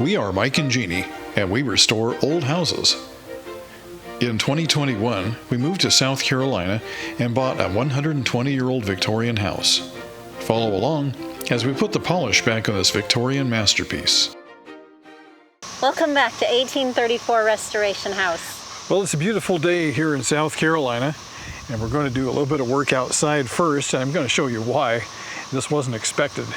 We are Mike and Jeannie, and we restore old houses. In 2021, we moved to South Carolina and bought a 120-year-old Victorian house. Follow along as we put the polish back on this Victorian masterpiece. Welcome back to 1834 Restoration House. Well, it's a beautiful day here in South Carolina, and we're going to do a little bit of work outside first, and I'm going to show you why. This wasn't expected.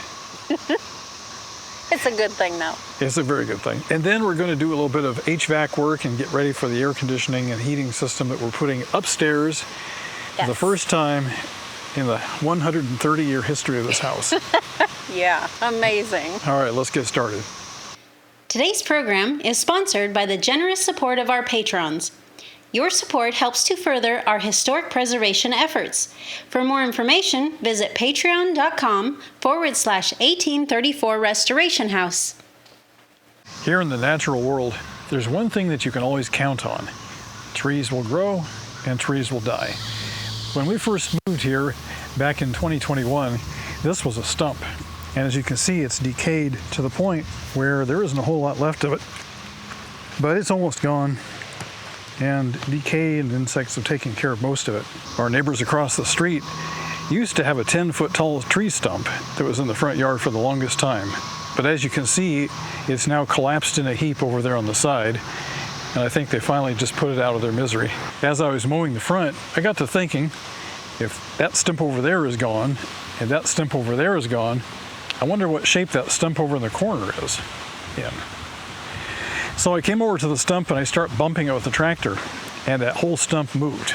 It's a good thing, though. It's a very good thing. And then we're going to do a little bit of HVAC work and get ready for the air conditioning and heating system that we're putting upstairs for the first time in the 130-year history of this house. Yeah, amazing. All right, let's get started. Today's program is sponsored by the generous support of our patrons. Your support helps to further our historic preservation efforts. For more information, visit patreon.com/1834 Restoration House. Here in the natural world, there's one thing that you can always count on. Trees will grow and trees will die. When we first moved here back in 2021, this was a stump. And as you can see, it's decayed to the point where there isn't a whole lot left of it. But it's almost gone. And decay and insects have taken care of most of it. Our neighbors across the street used to have a 10-foot tall tree stump that was in the front yard for the longest time. But as you can see, it's now collapsed in a heap over there on the side. And I think they finally just put it out of their misery. As I was mowing the front, I got to thinking, if that stump over there is gone, and that stump over there is gone, I wonder what shape that stump over in the corner is in. So I came over to the stump and I start bumping it with the tractor, and that whole stump moved.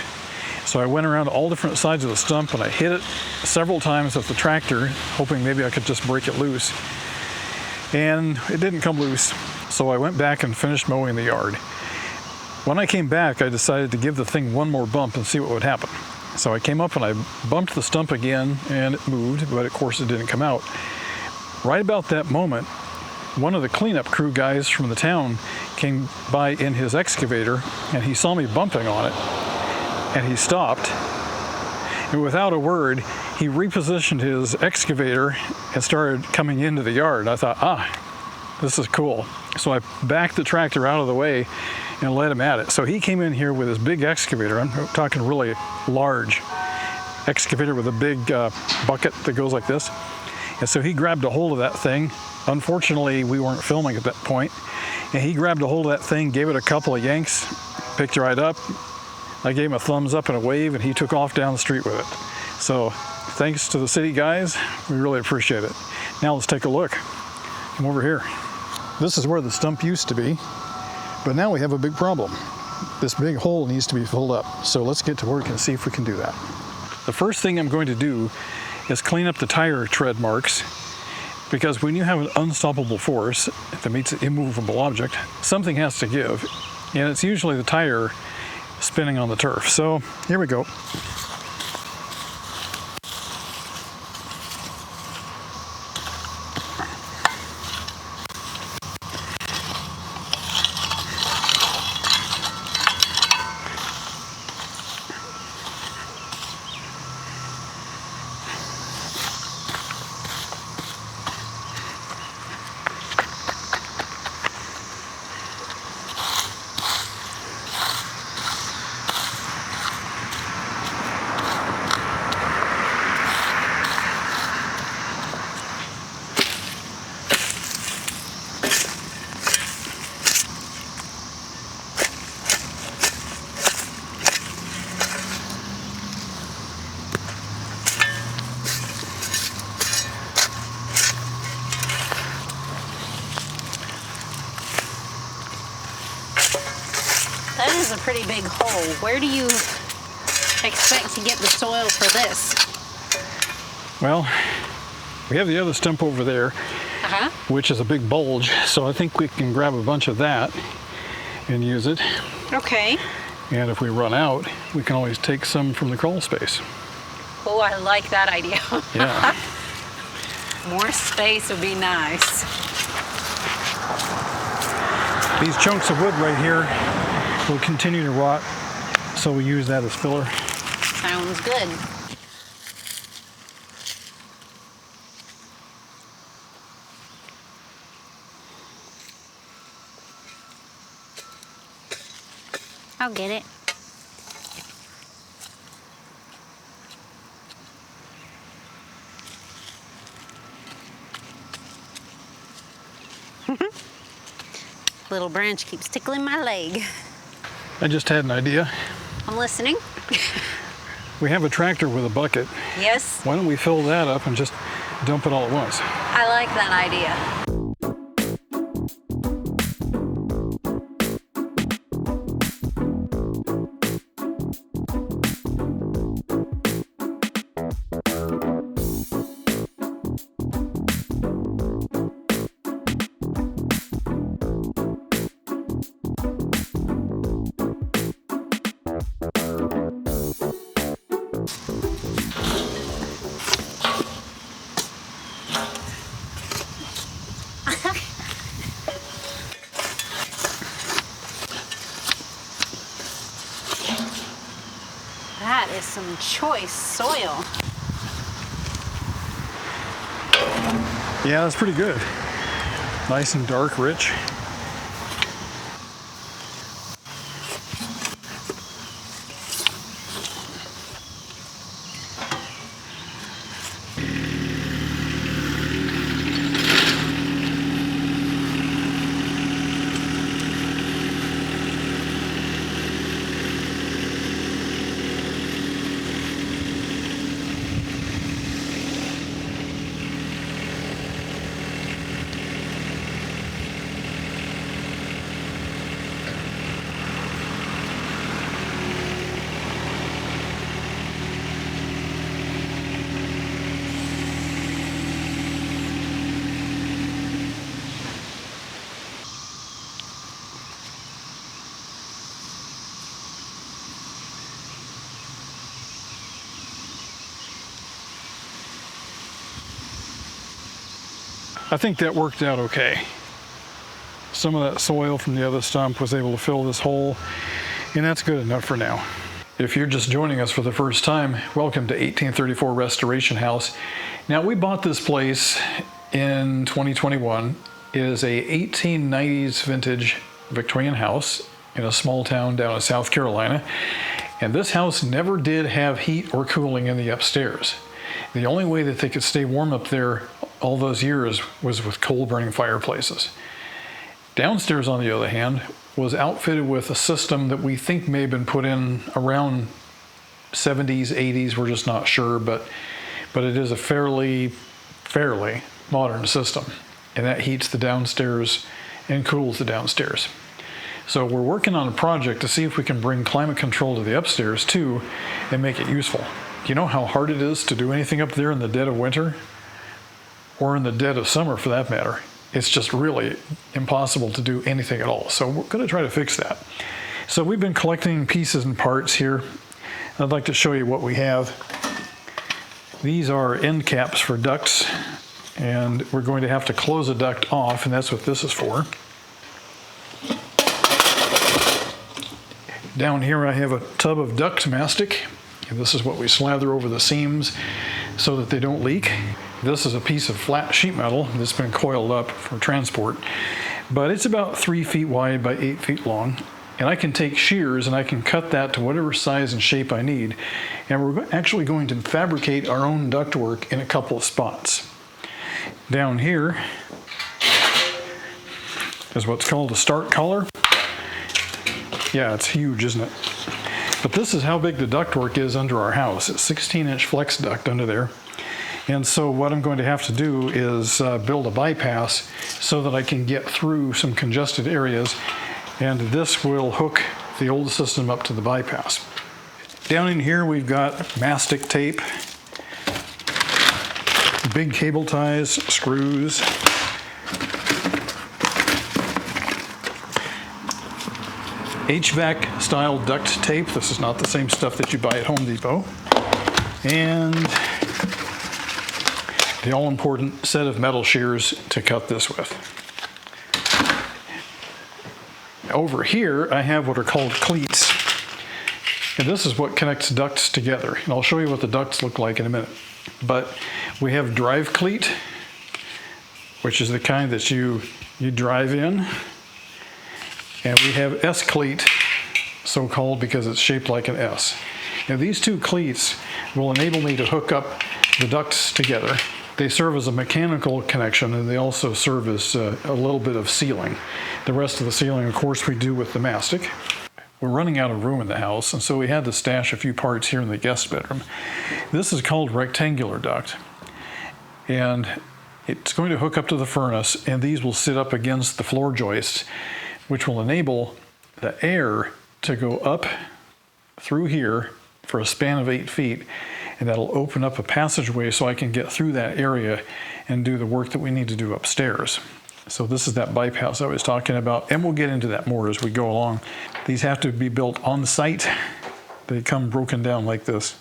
So I went around all different sides of the stump and I hit it several times with the tractor, hoping maybe I could just break it loose. And it didn't come loose. So I went back and finished mowing the yard. When I came back, I decided to give the thing one more bump and see what would happen. So I came up and I bumped the stump again and it moved, but of course it didn't come out. Right about that moment, one of the cleanup crew guys from the town came by in his excavator and he saw me bumping on it and he stopped, and without a word he repositioned his excavator and started coming into the yard. I thought, this is cool. So I backed the tractor out of the way and let him at it. So he came in here with his big excavator. I'm talking really large excavator with a big bucket that goes like this. And so he grabbed a hold of that thing. Unfortunately, we weren't filming at that point. And he grabbed a hold of that thing, gave it a couple of yanks, picked it right up. I gave him a thumbs up and a wave, and he took off down the street with it. So thanks to the city guys, we really appreciate it. Now let's take a look. Come over here. This is where the stump used to be, but now we have a big problem. This big hole needs to be filled up. So let's get to work and see if we can do that. The first thing I'm going to do is clean up the tire tread marks, because when you have an unstoppable force that meets an immovable object, something has to give, and it's usually the tire spinning on the turf. So here we go. That is a pretty big hole. Where do you expect to get the soil for this? Well, we have the other stump over there, which is a big bulge, so I think we can grab a bunch of that and use it. Okay. And if we run out, we can always take some from the crawl space. Oh, I like that idea. Yeah. More space would be nice. These chunks of wood right here will continue to rot, so we use that as filler. Sounds good. I'll get it. Little branch keeps tickling my leg. I just had an idea. I'm listening. We have a tractor with a bucket. Yes, Why don't we fill that up and just dump it all at once? I like that idea. That is some choice soil. Yeah, that's pretty good. Nice and dark, rich. I think that worked out okay. Some of that soil from the other stump was able to fill this hole, and that's good enough for now. If you're just joining us for the first time, welcome to 1834 Restoration House. Now, we bought this place in 2021. It is a 1890s vintage Victorian house in a small town down in South Carolina. And this house never did have heat or cooling in the upstairs. The only way that they could stay warm up there all those years was with coal burning fireplaces. Downstairs, on the other hand, was outfitted with a system that we think may have been put in around 70s, 80s, we're just not sure, but it is a fairly modern system, and that heats the downstairs and cools the downstairs. So we're working on a project to see if we can bring climate control to the upstairs too and make it useful. You know how hard it is to do anything up there in the dead of winter? Or in the dead of summer for that matter. It's just really impossible to do anything at all. So we're going to try to fix that. So we've been collecting pieces and parts here. I'd like to show you what we have. These are end caps for ducts, and we're going to have to close a duct off, and that's what this is for. Down here I have a tub of duct mastic, and this is what we slather over the seams so that they don't leak. This is a piece of flat sheet metal that's been coiled up for transport, but it's about 3 feet wide by 8 feet long, and I can take shears and I can cut that to whatever size and shape I need, and we're actually going to fabricate our own ductwork in a couple of spots. Down here is what's called a start collar. Yeah, it's huge, isn't it? But this is how big the ductwork is under our house. It's 16-inch flex duct under there. And so what I'm going to have to do is build a bypass so that I can get through some congested areas, and this will hook the old system up to the bypass. Down in here we've got mastic tape, big cable ties, screws, HVAC style duct tape. This is not the same stuff that you buy at Home Depot. And the all-important set of metal shears to cut this with. Over here, I have what are called cleats. And this is what connects ducts together. And I'll show you what the ducts look like in a minute. But we have drive cleat, which is the kind that you drive in. And we have S cleat, so called because it's shaped like an S. Now these two cleats will enable me to hook up the ducts together. They serve as a mechanical connection, and they also serve as a little bit of sealing. The rest of the sealing, of course, we do with the mastic. We're running out of room in the house, and so we had to stash a few parts here in the guest bedroom. This is called rectangular duct, and it's going to hook up to the furnace, and these will sit up against the floor joists, which will enable the air to go up through here for a span of 8 feet, and that'll open up a passageway so I can get through that area and do the work that we need to do upstairs. So this is that bypass I was talking about, and we'll get into that more as we go along. These have to be built on site. They come broken down like this.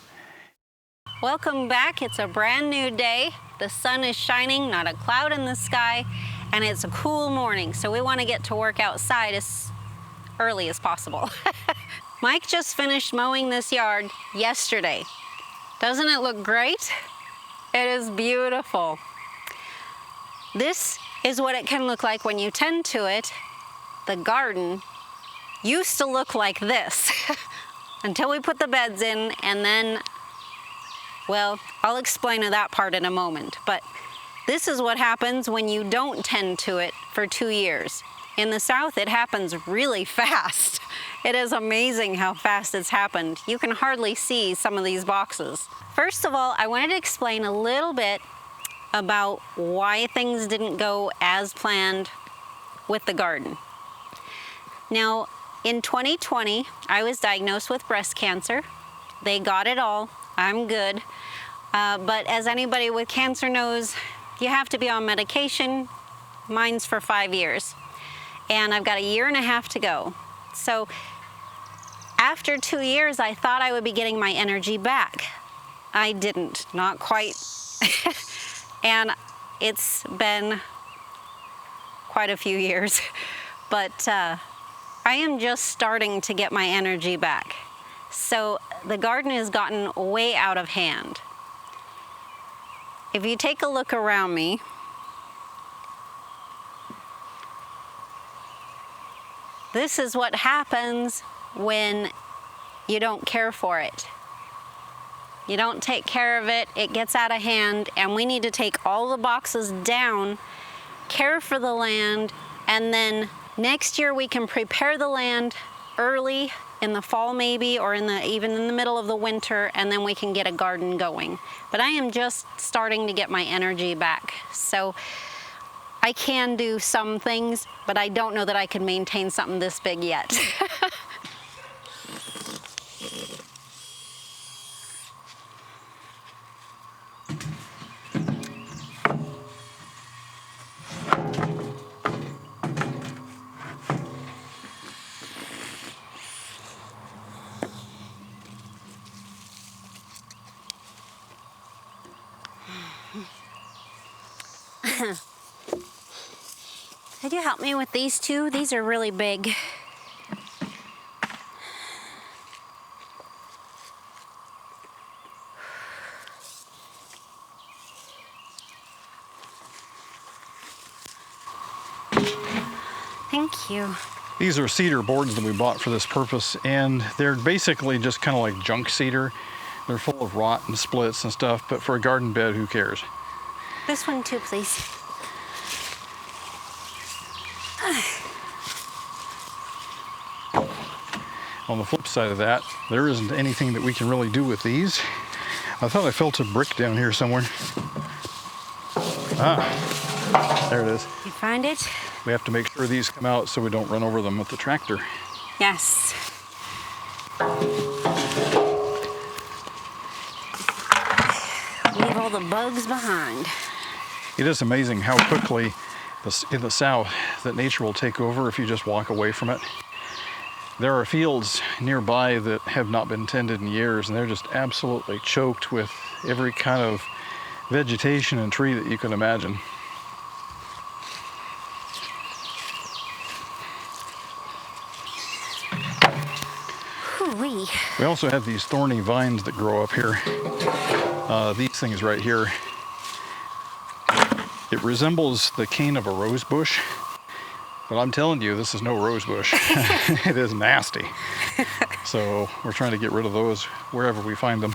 Welcome back. It's a brand new day. The sun is shining, not a cloud in the sky, and it's a cool morning, so we want to get to work outside as early as possible. Mike just finished mowing this yard yesterday. Doesn't it look great? It is beautiful. This is what it can look like when you tend to it. The garden used to look like this until we put the beds in, and then, well, I'll explain that part in a moment. But this is what happens when you don't tend to it for 2 years. In the South, it happens really fast. It is amazing how fast it's happened. You can hardly see some of these boxes. First of all, I wanted to explain a little bit about why things didn't go as planned with the garden. Now, in 2020, I was diagnosed with breast cancer. They got it all. I'm good. But as anybody with cancer knows, you have to be on medication. Mine's for 5 years. And I've got 1.5 years to go. So after 2 years, I thought I would be getting my energy back. I didn't, not quite. And it's been quite a few years. But I am just starting to get my energy back. So the garden has gotten way out of hand. If you take a look around me, this is what happens when you don't care for it. You don't take care of it, it gets out of hand, and we need to take all the boxes down, care for the land, and then next year we can prepare the land early in the fall maybe, or even in the middle of the winter, and then we can get a garden going. But I am just starting to get my energy back. So I can do some things, but I don't know that I can maintain something this big yet. Could you help me with these two? These are really big. Thank you. These are cedar boards that we bought for this purpose, and they're basically just kind of like junk cedar. They're full of rot and splits and stuff, but for a garden bed, who cares? This one too, please. On the flip side of that, there isn't anything that we can really do with these. I thought I felt a brick down here somewhere. Ah, there it is. You find it? We have to make sure these come out so we don't run over them with the tractor. Yes. Leave all the bugs behind. It is amazing how quickly in the South that nature will take over if you just walk away from it. There are fields nearby that have not been tended in years, and they're just absolutely choked with every kind of vegetation and tree that you can imagine. Hoo-wee. We also have these thorny vines that grow up here. These things right here. It resembles the cane of a rose bush, but I'm telling you, this is no rose bush. It is nasty. So we're trying to get rid of those wherever we find them.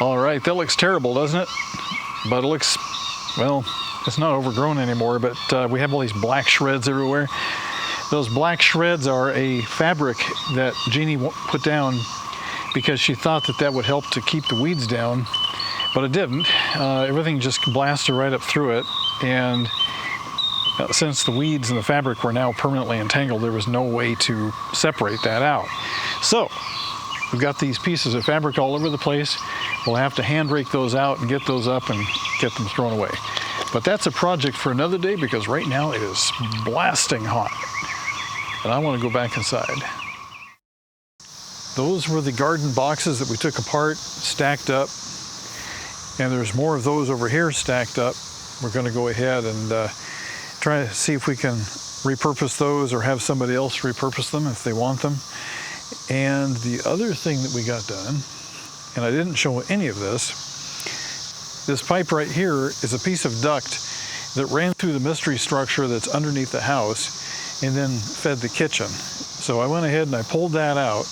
All right, that looks terrible, doesn't it? But it looks, well, it's not overgrown anymore, but we have all these black shreds everywhere. Those black shreds are a fabric that Jeannie put down because she thought that that would help to keep the weeds down, but it didn't. Everything just blasted right up through it, and since the weeds and the fabric were now permanently entangled, there was no way to separate that out. So we've got these pieces of fabric all over the place. We'll have to hand rake those out and get those up and get them thrown away. But that's a project for another day because right now it is blasting hot. And I want to go back inside. Those were the garden boxes that we took apart, stacked up. And there's more of those over here stacked up. We're going to go ahead and try to see if we can repurpose those or have somebody else repurpose them if they want them. And the other thing that we got done, and I didn't show any of this pipe right here is a piece of duct that ran through the mystery structure that's underneath the house and then fed the kitchen. So I went ahead and I pulled that out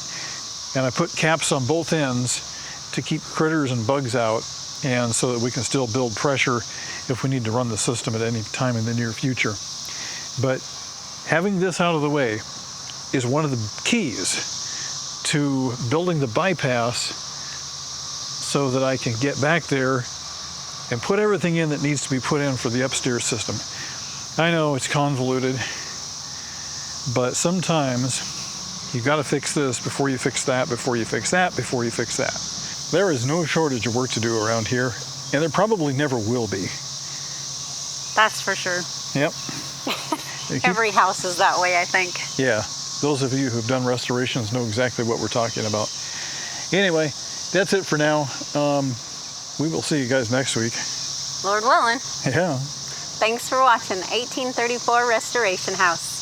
and I put caps on both ends to keep critters and bugs out, and so that we can still build pressure if we need to run the system at any time in the near future. But having this out of the way is one of the keys to building the bypass so that I can get back there and put everything in that needs to be put in for the upstairs system. I know it's convoluted, but sometimes you've got to fix this before you fix that, before you fix that, before you fix that. There is no shortage of work to do around here, and there probably never will be. That's for sure. Yep. Every house is that way, I think. Yeah. Those of you who've done restorations know exactly what we're talking about. Anyway, that's it for now. We will see you guys next week. Lord willing. Yeah. Thanks for watching 1834 Restoration House.